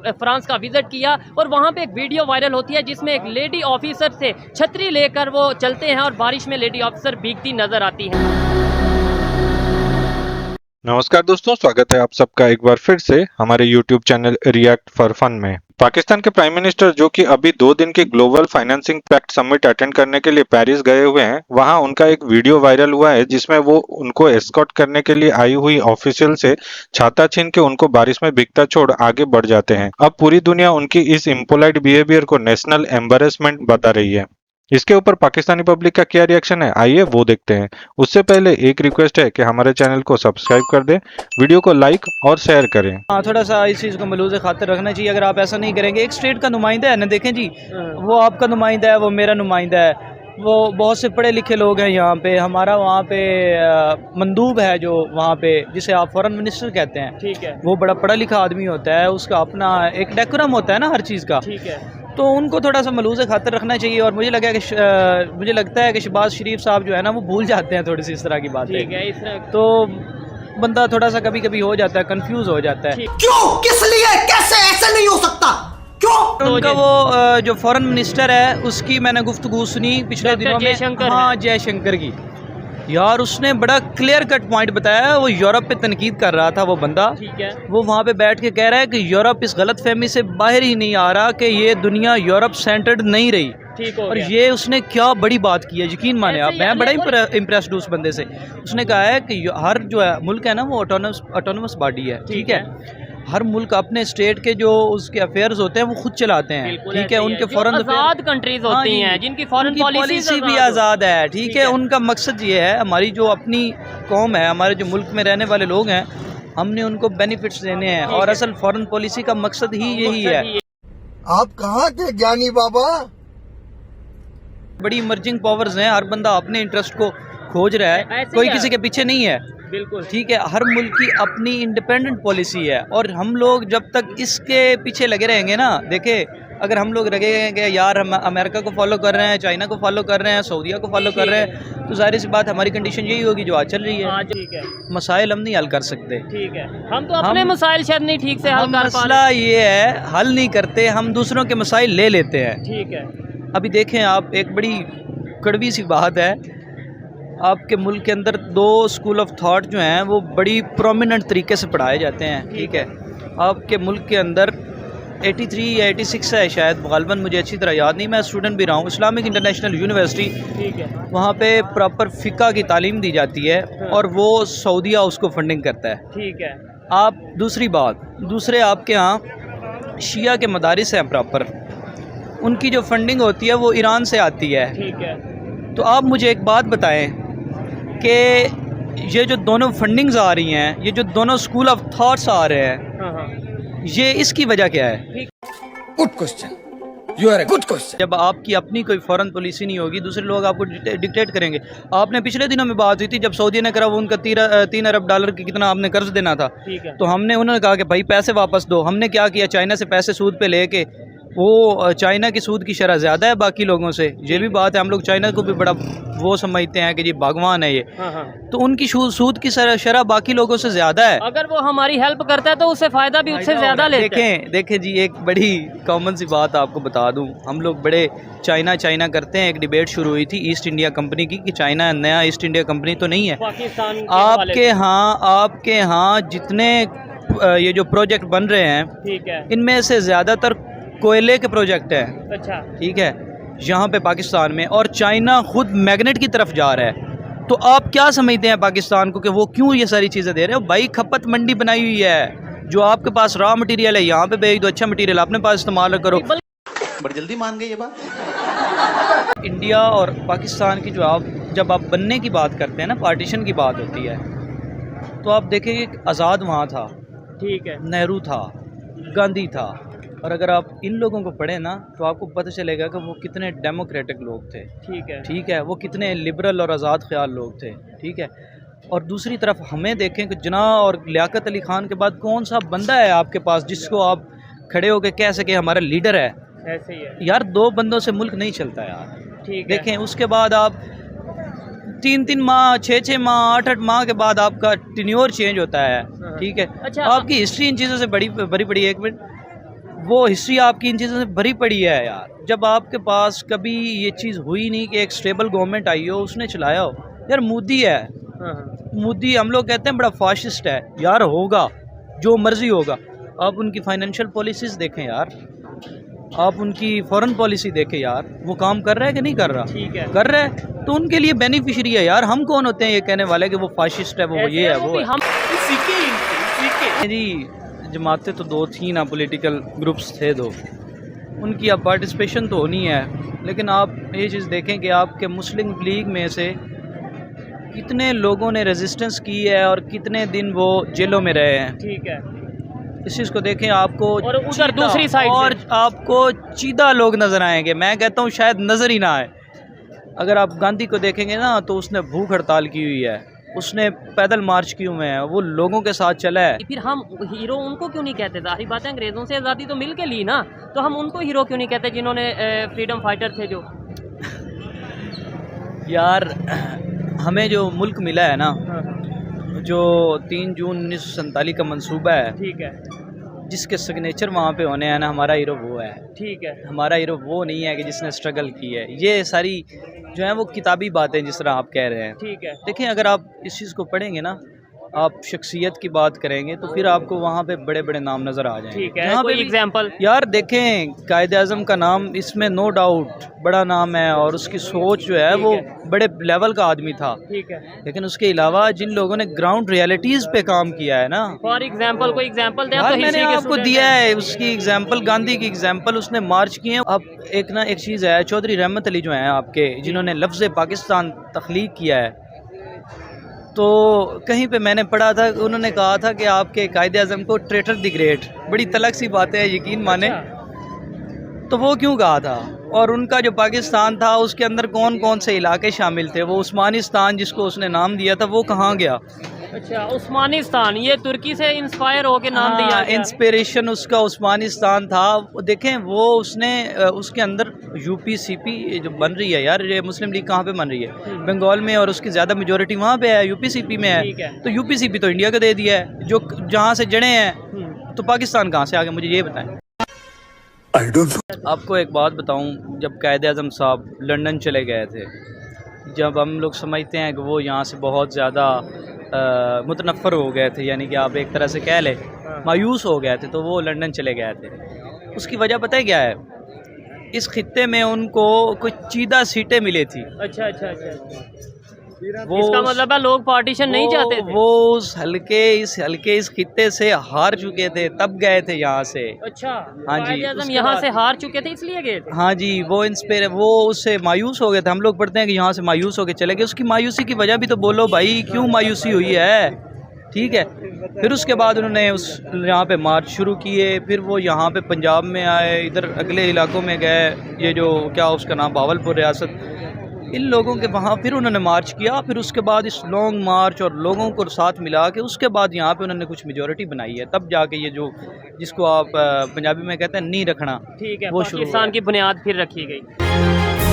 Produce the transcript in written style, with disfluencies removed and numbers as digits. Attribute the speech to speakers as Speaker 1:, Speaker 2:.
Speaker 1: France का visit किया और वहाँ पे एक वीडियो वायरल होती है जिसमें एक लेडी ऑफिसर से छतरी लेकर वो चलते हैं और बारिश में लेडी ऑफिसर भीगती नजर आती है।
Speaker 2: नमस्कार दोस्तों, स्वागत है आप सबका एक बार फिर से हमारे YouTube channel React for Fun में। पाकिस्तान के प्राइम मिनिस्टर जो कि अभी 2 दिन की global financing pact summit attend करने के लिए पेरिस गए हुए हैं, वहां उनका एक वीडियो वायरल हुआ है जिसमें वो उनको एस्कॉर्ट करने के लिए आई हुई ऑफिशियल से छाता छीन के उनको बारिश में भीगता छोड़ आगे बढ़ जाते हैं। अब पूरी दुनिया उनकी इस इम्पोलाइट बिहेवियर को नेशनल एम्बैरेसमेंट बता रही है। इसके ऊपर पाकिस्तानी पब्लिक का क्या रिएक्शन है, आइए वो देखते हैं। उससे पहले एक रिक्वेस्ट है कि हमारे चैनल को सब्सक्राइब कर दें, वीडियो को लाइक और शेयर करें।
Speaker 3: हाँ, थोड़ा सा इस चीज़ को मलूज़ खातिर रखना चाहिए। अगर आप ऐसा नहीं करेंगे, एक स्टेट का नुमाइंदा है ना, देखें जी, वो आपका नुमाइंदा है, वो मेरा नुमाइंदा है, वो बहुत से पढ़े लिखे लोग हैं यहाँ पे। हमारा वहाँ पे मंदूब है जो वहाँ पे, जिसे आप फॉरेन मिनिस्टर कहते हैं, ठीक है, वो बड़ा पढ़ा लिखा आदमी होता है, उसका अपना एक डेकोरम होता है ना हर चीज़ का, ठीक है। तो उनको थोड़ा सा मलूज़ खातिर रखना चाहिए। और मुझे लगता है कि शहबाज शरीफ साहब जो है ना, वो भूल जाते हैं थोड़ी सी इस तरह की बातें, ठीक है। इस तरह तो बंदा थोड़ा सा कभी कभी हो जाता है, कंफ्यूज हो जाता है।
Speaker 4: क्यों, किस लिए, कैसे, ऐसा नहीं हो सकता, क्यों?
Speaker 3: उनका वो जो फॉरेन मिनिस्टर है उसकी मैंने गुफ्तगू सुनी पिछले दिनों में, हाँ, जयशंकर की। यार उसने बड़ा क्लियर कट पॉइंट बताया। वो यूरोप पे तनकीद कर रहा था वो बंदा, ठीक है। वो वहाँ पे बैठ के कह रहा है कि यूरोप इस गलत फहमी से बाहर ही नहीं आ रहा कि ये दुनिया यूरोप सेंटर्ड नहीं रही, ठीक हो। और ये उसने क्या बड़ी बात की है, यकीन माने आप, मैं बड़ा इम्प्रेस्ड हूँ उस बंदे से। उसने कहा है कि हर जो है मुल्क है ना, वो ऑटोनमस बॉडी है, ठीक है। हर मुल्क अपने स्टेट के जो उसके अफेयर्स होते हैं वो खुद चलाते हैं, ठीक है। उनके फॉरेन
Speaker 1: आज़ाद कंट्रीज होती हैं जिनकी फॉरेन पॉलिसी
Speaker 3: भी आज़ाद है, ठीक है। उनका मकसद ये है, हमारी जो अपनी कौम है, हमारे जो मुल्क में रहने वाले लोग हैं, हमने उनको बेनिफिट्स देने हैं। और असल फॉरेन पॉलिसी का मकसद ही यही है।
Speaker 4: आप कहाँ थे ज्ञानी बाबा?
Speaker 3: बड़ी इमर्जिंग पावर्स हैं, हर बंदा अपने इंटरेस्ट को खोज रहा है, कोई किसी के पीछे नहीं है, बिल्कुल, ठीक है। हर मुल्क की अपनी इंडिपेंडेंट पॉलिसी है। और हम लोग जब तक इसके पीछे लगे रहेंगे ना, देखे, अगर हम लोग लगेंगे यार हम अमेरिका को फॉलो कर रहे हैं, चाइना को फॉलो कर रहे हैं, सऊदीया को फॉलो कर रहे हैं, तो जाहिर सी बात हमारी कंडीशन यही होगी जो आज चल रही है, ठीक है। मसाइल हम नहीं हल कर सकते, ठीक है।
Speaker 1: हम तो अपने मसाइल शायद नहीं ठीक से हल कर पा रहे।
Speaker 3: मसला ये है, हल नहीं करते हम, दूसरों के मसाइल ले लेते हैं, ठीक है। अभी देखें आप, एक बड़ी कड़वी सी बात है, आपके मुल्क के अंदर 2 स्कूल ऑफ थॉट जो हैं वो बड़ी प्रोमिनेंट तरीके से पढ़ाए जाते हैं, ठीक है। आपके मुल्क के अंदर 83 या 86 है शायद, गालिबन मुझे अच्छी तरह याद नहीं, मैं स्टूडेंट भी रहा हूँ, इस्लामिक इंटरनेशनल यूनिवर्सिटी, ठीक है। वहाँ पे प्रॉपर फ़िक़्ह की तालीम दी जाती है और वो सऊदीया उसको फंडिंग करता है, ठीक है। आप दूसरी बात, दूसरे आपके यहाँ शिया के मदारिस हैं प्रॉपर, उनकी जो फंडिंग होती है वो ईरान से आती है, ठीक है। तो आप मुझे एक बात बताएं कि ये जो दोनों फंडिंग्स आ रही हैं, ये जो दोनों स्कूल ऑफ थॉट्स आ रहे हैं, ये इसकी वजह क्या है?
Speaker 4: Good question, you are a good question.
Speaker 3: जब आपकी अपनी कोई फॉरेन पॉलिसी नहीं होगी, दूसरे लोग आपको डिक्टेट करेंगे। आपने पिछले दिनों में बात हुई थी, जब सऊदी ने करा वो उनका 3 अरब डॉलर की कितना आपने कर्ज देना था, ठीक है। तो हमने उन्होंने कहा कि भाई पैसे वापस दो। हमने क्या किया, चाइना से पैसे सूद पे लेके, वो चाइना की सूद की शरह ज़्यादा है बाकी लोगों से, ये भी बात है। हम लोग चाइना को भी बड़ा वो समझते हैं कि ये भगवान है ये, तो उनकी सूद की शरह बाकी लोगों से ज़्यादा है।
Speaker 1: अगर वो हमारी हेल्प करता है तो उससे फ़ायदा भी उससे ज़्यादा लेते हैं।
Speaker 3: देखें जी, एक बड़ी कॉमन सी बात आपको बता दूं, हम लोग बड़े चाइना करते हैं। एक डिबेट शुरू हुई थी ईस्ट इंडिया कंपनी की कि चाइना नया ईस्ट इंडिया कंपनी तो नहीं है।
Speaker 1: पाकिस्तान
Speaker 3: आपके यहाँ जितने ये जो प्रोजेक्ट बन रहे हैं, ठीक है, इनमें से ज़्यादातर कोयले के प्रोजेक्ट है, अच्छा, ठीक है, यहाँ पे पाकिस्तान में। और चाइना खुद मैग्नेट की तरफ जा रहा है। तो आप क्या समझते हैं पाकिस्तान को कि वो क्यों ये सारी चीज़ें दे रहे हो? भाई खपत मंडी बनाई हुई है, जो आपके पास रॉ मटेरियल है यहाँ पे भेज दो, अच्छा मटेरियल अपने पास इस्तेमाल करो।
Speaker 4: बड़ी जल्दी मान गई ये बात।
Speaker 3: इंडिया और पाकिस्तान की जब आप बनने की बात करते हैं ना, पार्टीशन की बात होती है, तो आप देखेंगे आज़ाद वहाँ था, ठीक है, नेहरू था, गांधी था। और अगर आप इन लोगों को पढ़ें ना, तो आपको पता चलेगा कि वो कितने डेमोक्रेटिक लोग थे, ठीक है, वो कितने लिबरल और आज़ाद ख्याल लोग थे, ठीक है। और दूसरी तरफ हमें देखें कि जिन्ना और लियाकत अली खान के बाद कौन सा बंदा है आपके पास जिसको आप खड़े होकर कह सके हमारा लीडर है? ऐसे ही है यार, 2 बंदों से मुल्क नहीं चलता यार, ठीक है। देखें, उसके बाद आप 3-3 माह, 6-6 माह, 8-8 माह के बाद आपका टेन्योर चेंज होता है, ठीक है। अच्छा, आपकी हिस्ट्री इन चीज़ों से बड़ी एक मिनट, वो हिस्ट्री आपकी इन चीज़ों से भरी पड़ी है यार। जब आपके पास कभी ये चीज़ हुई नहीं कि एक स्टेबल गवर्नमेंट आई हो, उसने चलाया हो। यार मोदी है, मोदी हम लोग कहते हैं बड़ा फाशिस्ट है यार, होगा जो मर्जी होगा। आप उनकी फाइनेंशियल पॉलिसीज़ देखें यार, आप उनकी फॉरेन पॉलिसी देखें यार, वो काम कर रहा है कि नहीं कर रहा?
Speaker 1: ठीक है,
Speaker 3: कर रहा है, तो उनके लिए बेनिफिशियरी है यार। हम कौन होते हैं ये कहने वाले कि वो फाशिस्ट है, वो ये है, वो है।
Speaker 1: हम
Speaker 3: जी जमातें तो दो थी ना, पॉलिटिकल ग्रुप्स थे दो, उनकी अब पार्टिसिपेशन तो होनी है। लेकिन आप ये चीज़ देखें कि आपके मुस्लिम लीग में से कितने लोगों ने रेजिस्टेंस की है और कितने दिन वो जेलों में रहे हैं।
Speaker 1: ठीक है,
Speaker 3: इस चीज़ को देखें, आपको
Speaker 1: और उधर दूसरी साइड
Speaker 3: और आपको चीदा लोग नज़र आएंगे। मैं कहता हूँ शायद नज़र ही ना आए। अगर आप गांधी को देखेंगे ना, तो उसने भूख हड़ताल की हुई है, उसने पैदल मार्च किए हुए हैं, वो लोगों के साथ चला है।
Speaker 1: फिर हम हीरो उनको क्यों नहीं कहते? जाहिर बात है अंग्रेज़ों से आज़ादी तो मिल के ली ना, तो हम उनको हीरो क्यों नहीं कहते जिन्होंने फ्रीडम फाइटर थे जो?
Speaker 3: यार हमें जो मुल्क मिला है ना, जो 3 जून 1947 का मंसूबा है,
Speaker 1: ठीक है,
Speaker 3: जिसके सिग्नेचर वहाँ पे होने हैं ना, हमारा हीरो वो है।
Speaker 1: ठीक है,
Speaker 3: हमारा हीरो वो नहीं है कि जिसने स्ट्रगल की है। ये सारी जो है वो किताबी बातें जिस तरह आप कह रहे हैं।
Speaker 1: ठीक है,
Speaker 3: देखें, अगर आप इस चीज़ को पढ़ेंगे ना, आप शख्सियत की बात करेंगे, तो फिर आपको वहाँ पे बड़े बड़े नाम नज़र आ जाएंगे।
Speaker 1: ठीक है,
Speaker 3: यहाँ
Speaker 1: कोई
Speaker 3: पे भी-
Speaker 1: एग्जांपल?
Speaker 3: यार देखें, कायद आज़म का नाम इसमें नो डाउट बड़ा नाम है, और उसकी सोच जो है वो बड़े लेवल का आदमी था।
Speaker 1: ठीक है,
Speaker 3: लेकिन उसके अलावा जिन लोगों ने ग्राउंड रियलिटीज़ पे काम किया है ना,
Speaker 1: फॉर एग्जांपल कोई एग्जांपल दे?
Speaker 3: यार मैंने आपको दिया है उसकी एग्जांपल, गांधी की एग्जांपल, उसने मार्च किए हैं। अब एक चीज़ है, चौधरी रहमत अली जो हैं आपके, जिन्होंने लफ्ज़ पाकिस्तान तख्लीक किया है, तो कहीं पे मैंने पढ़ा था, उन्होंने कहा था कि आपके कायदे आज़म को ट्रेटर द ग्रेट, बड़ी तलक सी बात है, यकीन माने। तो वो क्यों कहा था? और उनका जो पाकिस्तान था उसके अंदर कौन कौन से इलाके शामिल थे? वो उस्मानिस्तान जिसको उसने नाम दिया था, वो कहाँ गया?
Speaker 1: अच्छा, उस्मानिस्तान, ये तुर्की से इंस्पायर होके नाम दिया गया।
Speaker 3: इंस्पिरेशन उसका उस्मानिस्तान था। देखें, वो उसने उसके अंदर यूपीसीपी जो बन रही है यार, ये मुस्लिम लीग कहाँ पे बन रही है? बंगाल में, और उसकी ज़्यादा मेजोरिटी वहाँ पे है, यूपीसीपी में
Speaker 1: ठीक
Speaker 3: है।
Speaker 1: है।
Speaker 3: तो यूपीसीपी तो इंडिया को दे दिया है, जो जहाँ से जड़े हैं। तो पाकिस्तान कहाँ से आ गए, मुझे ये बताएं। आपको एक बात बताऊं, जब कायदे आज़म साहब लंदन चले गए थे, जब हम लोग समझते हैं कि वो यहाँ से बहुत ज़्यादा मुतनफ़र हो गए थे, यानी कि आप एक तरह से कह लें मायूस हो गए थे, तो वो लंदन चले गए थे। उसकी वजह पता है क्या है? इस खित्ते में उनको कुछ चीदा सीटें मिली थी।
Speaker 1: अच्छा अच्छा अच्छा,
Speaker 3: वो
Speaker 1: इसका मतलब है लोग पार्टीशन नहीं चाहते थे।
Speaker 3: वो इस खित्ते से हार चुके थे, तब गए थे यहाँ से।
Speaker 1: अच्छा,
Speaker 3: हाँ जी,
Speaker 1: कायदे आज़म
Speaker 3: उसके
Speaker 1: यहाँ
Speaker 3: बाद-
Speaker 1: से हार चुके थे इसलिए गए थे।
Speaker 3: हाँ जी, वो उससे मायूस हो गए थे। हम लोग पढ़ते हैं कि यहाँ से मायूस होकर चले गए। उसकी मायूसी की वजह भी तो बोलो भाई, क्यों मायूसी हुई है? ठीक है, फिर उसके बाद उन्होंने यहाँ पे मार्च शुरू किए, फिर वो यहाँ पे पंजाब में आए, इधर अगले इलाकों में गए, ये जो क्या उसका नाम, भावलपुर रियासत, इन लोगों के वहाँ फिर उन्होंने मार्च किया। फिर उसके बाद इस लॉन्ग मार्च और लोगों को साथ मिला के उसके बाद यहाँ पे उन्होंने कुछ मेजॉरिटी बनाई है, तब जाके ये जो जिसको आप पंजाबी में कहते हैं नी रखना,
Speaker 1: ठीक है,
Speaker 3: वो शुरू
Speaker 1: पाकिस्तान
Speaker 3: हुआ।
Speaker 1: की बुनियाद फिर रखी गई।